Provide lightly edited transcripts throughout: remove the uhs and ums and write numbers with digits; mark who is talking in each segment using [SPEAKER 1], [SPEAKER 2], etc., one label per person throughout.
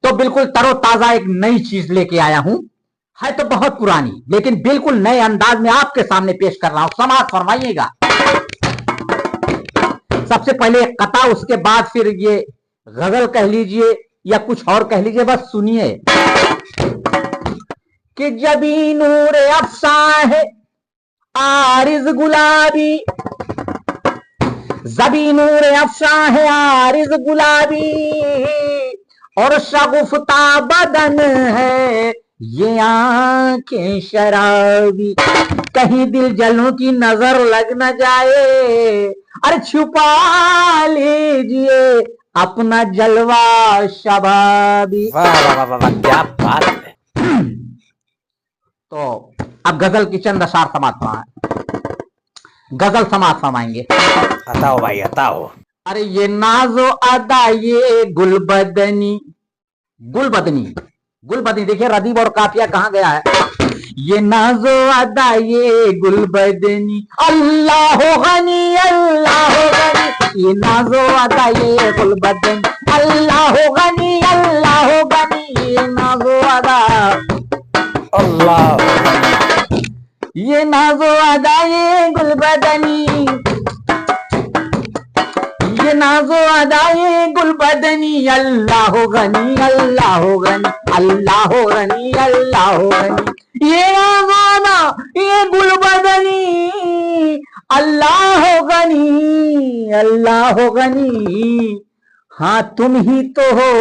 [SPEAKER 1] तो बिल्कुल तरोताजा एक नई चीज लेके आया हूं। है तो बहुत पुरानी, लेकिन बिल्कुल नए अंदाज में आपके सामने पेश कर रहा हूं। समाज फरमाइएगा। सबसे पहले एक कथा, उसके बाद फिर ये गजल कह लीजिए या कुछ और कह लीजिए, बस सुनिए। कि जबी नूर अफसा है आरिज गुलाबी, जबी नूर अफसा है आरिज गुलाबी, और शगुफ्ता बदन है ये आंखें शराबी। कहीं दिल जलों की नजर लग न जाए, अरे छुपा लीजिए अपना जलवा शबाबी।
[SPEAKER 2] वाह वाह वाह वाह, क्या बात है।
[SPEAKER 1] तो अब गजल की चंद अशार समाप्त फरमाएं, गजल समाप्त फरमाएंगे।
[SPEAKER 2] बताओ भाई बताओ।
[SPEAKER 1] अरे ये नाजो अदा ये गुलबदनी, गुलबदनी, गुलबदनी, देखिए रदीब और काफिया कहां गया है। ये नाजो अदा ये गुलबदनी, अल्लाह गनी अल्लाह गनी। ये नाजो अदा ये गुलबदनी, अल्लाह गनी अल्लाह गनी। ये नाजो अदा
[SPEAKER 2] अल्लाह,
[SPEAKER 1] ये नाजो अदा ये गुलबदनी, ये नाजो अदा ये गुलबदनी, अल्लाह गनी अल्लाह गनी, अल्लाह गनी अल्लाह गनी। ये नाजो अदा ये गुलबदनी, अल्लाह गनी अल्लाह गनी। हाँ तुम ही तो हो,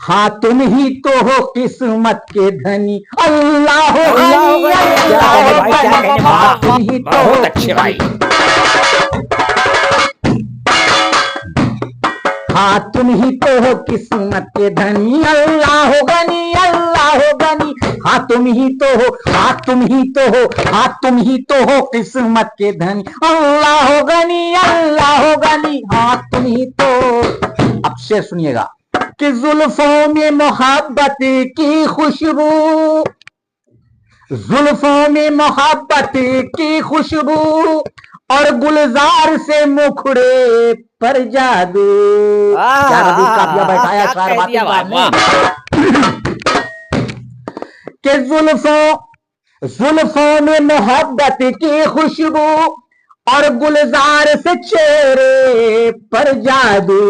[SPEAKER 1] हाँ तुम ही तो हो किस्मत के धनी, अल्लाह गनी अल्लाह गनी। तुम ही तो हो,
[SPEAKER 2] बहुत अच्छे भाई।
[SPEAKER 1] हाँ तुम ही तो हो किस्मत के धनी, अल्लाह गनी अल्लाह गनी। हाँ तुम ही तो हो, हाँ तुम ही तो हो, हाँ तुम ही तो हो किस्मत के धनी, अल्लाह गनी अल्लाह गनी। हाँ तुम ही तो। अब शेर सुनिएगा। कि जुल्फों में मोहब्बत की खुशबू, जुल्फों में मोहब्बत की खुशबू, और गुलजार से मुखड़े पर जादू। क्या रदीब काफिया बैठाया शायर कि जुल्फों में मोहब्बत की खुशबू, और गुलजार से चेहरे पर जादू,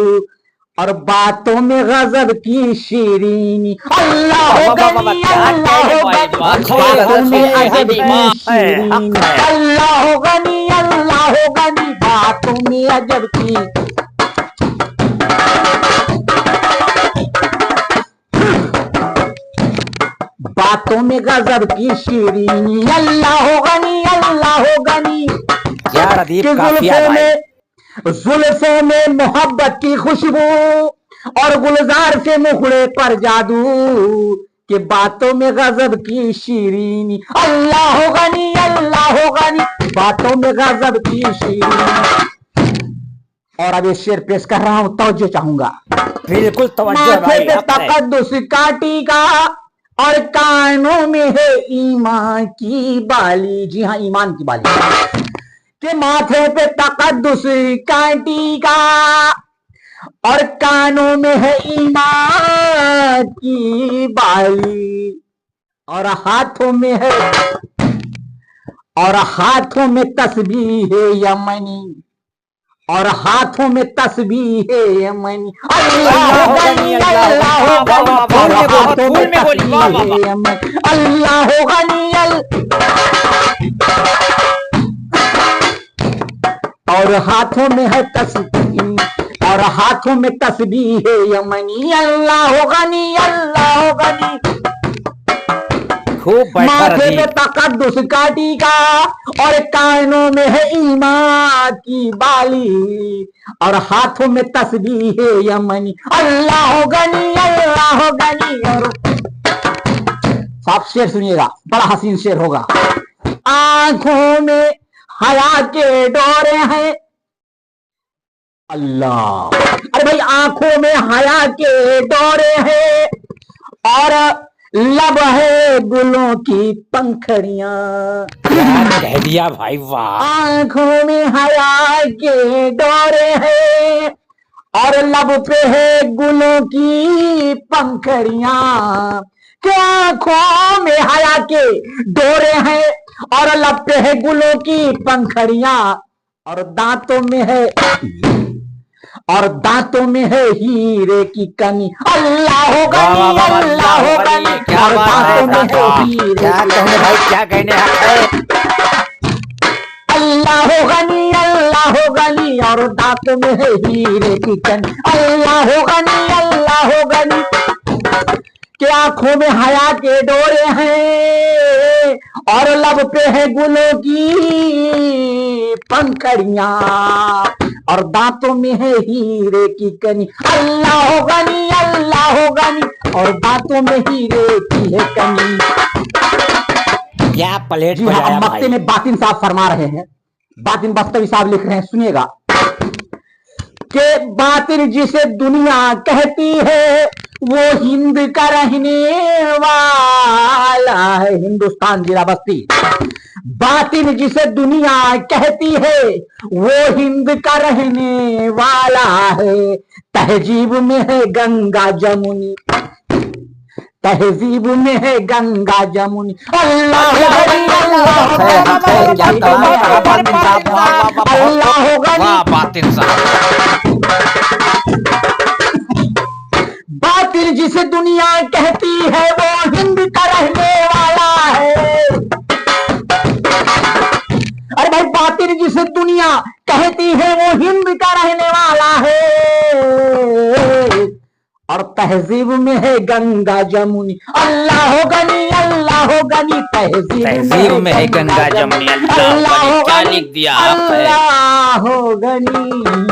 [SPEAKER 1] और बातों में गजब की शीरीनी, अल्लाह गनी अल्लाह गनी। बातों में अजब की शीरीनी, अल्लाह गनी अल्लाह गनी। बातों में अजब की, बातों में गजब की शीरीनी, अल्लाह गनी अल्लाह गनी।
[SPEAKER 2] क्या रदीब काफिया भाई।
[SPEAKER 1] जुल्फों में मोहब्बत की खुशबू, और गुलजार से मुखड़े पर जादू, कि बातों में गजब की शीरीनी, अल्लाह गनी अल्लाह गनी। बातों में गजब की शीरीनी। और अब ये शेर पेश कर रहा हूं, तवज्जो चाहूंगा।
[SPEAKER 2] बिल्कुल तवज्जो भाई।
[SPEAKER 1] तकद्दुस काटी का, और कानों में है ईमान की बाली। जी हाँ, ईमान की बाली। के माथे पे तकद्दुस कांटी का, और कानों में है ईमान की बाली, और हाथों में है, और हाथों में तस्बीह है यमनी, और हाथों में तस्बीह है यमनी, अल्लाह गनी अल्लाह गनी। और हाथों में तस्बीह है यमनी, अल्लाह गनी और हाथों में है तस्बीह, और हाथों में तस्बीह है यमनी, अल्लाह गनी अल्लाह गनी।
[SPEAKER 2] खूब
[SPEAKER 1] माथे पे तकद्दुस काटी का, और कानों में है ईमान की बाली, और हाथों में तस्बीह है यमनी, अल्लाह गनी अल्लाह गनी। और आप शेर सुनिएगा, बड़ा हसीन शेर होगा। आंखों में हया के डोरे हैं, अल्लाह। अरे भाई, आंखों में हया के डोरे हैं, और लब है गुलों की पंखड़ियां।
[SPEAKER 2] कह दिया भाई, वाह।
[SPEAKER 1] आंखों में हया के डोरे हैं, और लब पे है गुलों की पंखड़ियां, के आंखों में हया के डोरे हैं, और लब पे है गुलों की पंखड़ियां, और दांतों में है हीरे की कनी। अल्लाह हो गनी, अल्लाह हो गनी,
[SPEAKER 2] क्या
[SPEAKER 1] और
[SPEAKER 2] बात है
[SPEAKER 1] दांतों में है
[SPEAKER 2] चाचा,
[SPEAKER 1] हीरे
[SPEAKER 2] क्या
[SPEAKER 1] की
[SPEAKER 2] कहने भाई, क्या कहने है?
[SPEAKER 1] अल्लाह हो गनी, अल्लाह हो गनी, और दांतों में है हीरे की कनी। अल्लाह हो गनी, अल्लाह हो गनी, के आंखों में हया के डोरे हैं, और लब पे है गुलों की पंखड़ियां, और दांतों में है हीरे की कनी। अल्लाह हो गनी, अल्लाह हो गनी, और दांतों में हीरे की है कनी।
[SPEAKER 2] क्या प्लेट
[SPEAKER 1] जी हाँ,
[SPEAKER 2] बजाया
[SPEAKER 1] अब मक्ते
[SPEAKER 2] भाई।
[SPEAKER 1] में बातिन साहब फरमा रहे हैं, बातिन बख्तरी साहब लिख रहे हैं, सुनिएगा कि बातिन जिसे दुनिया कहती है वो हिंद का रहने वाला है, हिंदुस्तान जिला बस्ती। बातिन जिसे दुनिया कहती है वो हिंद का रहने वाला है, तहजीब में है गंगा जमुनी, तहजीब में है गंगा जमुनी। अल्लाह हो गनी, अल्लाह हो गनी,
[SPEAKER 2] क्या कमाल करा बातिन साहब, वाह वाह वाह,
[SPEAKER 1] अल्लाह हो गनी।
[SPEAKER 2] वाह बातिन साहब।
[SPEAKER 1] बातिल जिसे दुनिया कहती है वो हिंद का रहने वाला है। अरे भाई, बातिल जिसे दुनिया कहती है वो हिंद का रहने वाला है, और तहजीब में है गंगा जमुनी। अल्लाह हो गनी, अल्लाह हो गनी,
[SPEAKER 2] तहजीब में है गंगा जमुनी। अल्लाह हो गनी, क्या लिख दिया आपने?
[SPEAKER 1] अल्लाह हो गनी।